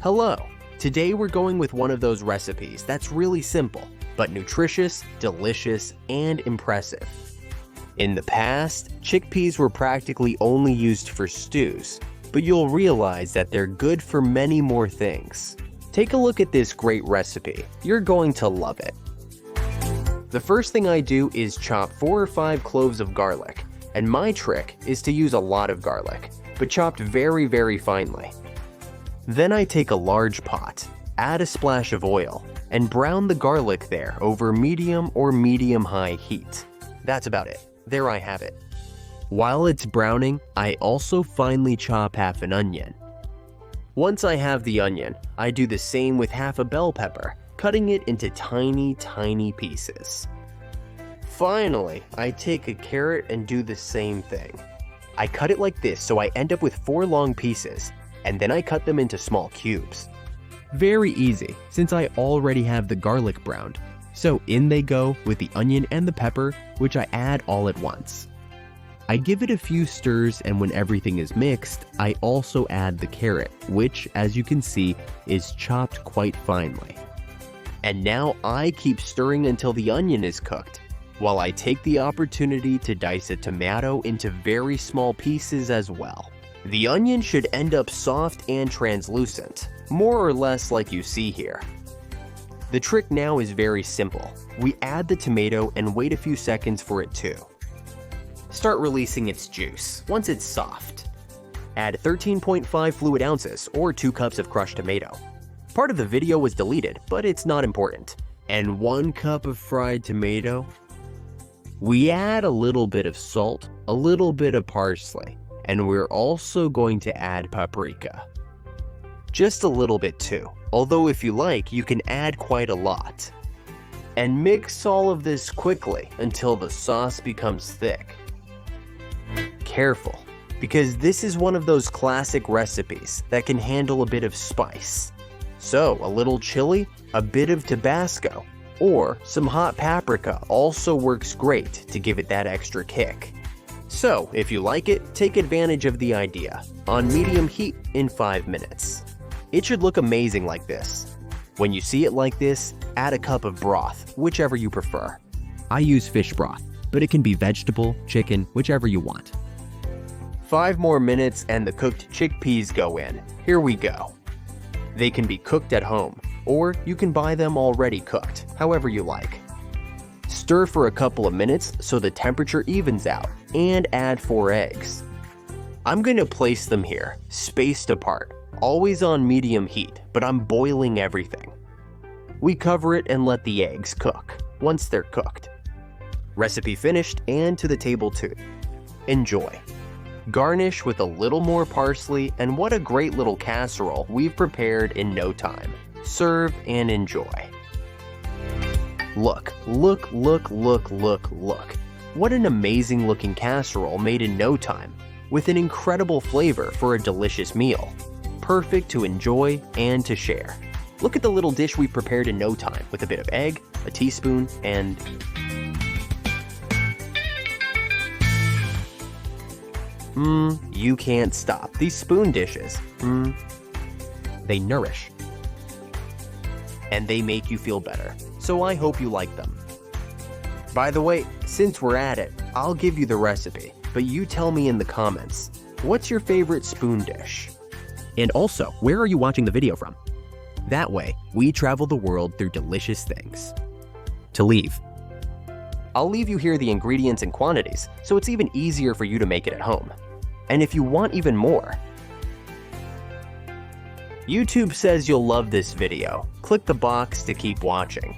Hello! Today we're going with one of those recipes that's really simple, but nutritious, delicious, and impressive. In the past, chickpeas were practically only used for stews, but you'll realize that they're good for many more things. Take a look at this great recipe. You're going to love it. The first thing I do is chop 4 or 5 cloves of garlic, and my trick is to use a lot of garlic, but chopped very, very finely. Then I take a large pot, add a splash of oil, and brown the garlic there over medium or medium-high heat. That's about it. There I have it. While it's browning, I also finely chop half an onion. Once I have the onion, I do the same with half a bell pepper, cutting it into tiny, tiny pieces. Finally, I take a carrot and do the same thing. I cut it like this so I end up with 4 long pieces, and then I cut them into small cubes. Very easy, since I already have the garlic browned. So in they go with the onion and the pepper, which I add all at once. I give it a few stirs, and when everything is mixed, I also add the carrot, which, as you can see, is chopped quite finely. And now I keep stirring until the onion is cooked, while I take the opportunity to dice a tomato into very small pieces as well. The onion should end up soft and translucent, more or less like you see here. The trick now is very simple. We add the tomato and wait a few seconds for it to start releasing its juice once it's soft. Add 13.5 fluid ounces or 2 cups of crushed tomato. Part of the video was deleted, but it's not important. And 1 cup of fried tomato. We add a little bit of salt, a little bit of parsley, and we're also going to add paprika. Just a little bit too, although if you like, you can add quite a lot. And mix all of this quickly until the sauce becomes thick. Careful, because this is one of those classic recipes that can handle a bit of spice. So a little chili, a bit of Tabasco, or some hot paprika also works great to give it that extra kick. So, if you like it, take advantage of the idea, on medium heat in 5 minutes. It should look amazing like this. When you see it like this, add a cup of broth, whichever you prefer. I use fish broth, but it can be vegetable, chicken, whichever you want. 5 more minutes and the cooked chickpeas go in. Here we go. They can be cooked at home, or you can buy them already cooked, however you like. Stir for a couple of minutes so the temperature evens out, and add 4 eggs. I'm going to place them here, spaced apart, always on medium heat, but I'm boiling everything. We cover it and let the eggs cook, once they're cooked. Recipe finished and to the table too. Enjoy. Garnish with a little more parsley, and what a great little casserole we've prepared in no time. Serve and enjoy. Look, look, look, look, look, look. What an amazing looking casserole made in no time, with an incredible flavor for a delicious meal. Perfect to enjoy and to share. Look at the little dish we prepared in no time with a bit of egg, a teaspoon, and you can't stop. These spoon dishes, they nourish. And they make you feel better, so I hope you like them. By the way, since we're at it, I'll give you the recipe, but you tell me in the comments, what's your favorite spoon dish? And also, where are you watching the video from? That way, we travel the world through delicious things. To leave. I'll leave you here the ingredients and quantities, so it's even easier for you to make it at home. And if you want even more, YouTube says you'll love this video. Click the box to keep watching.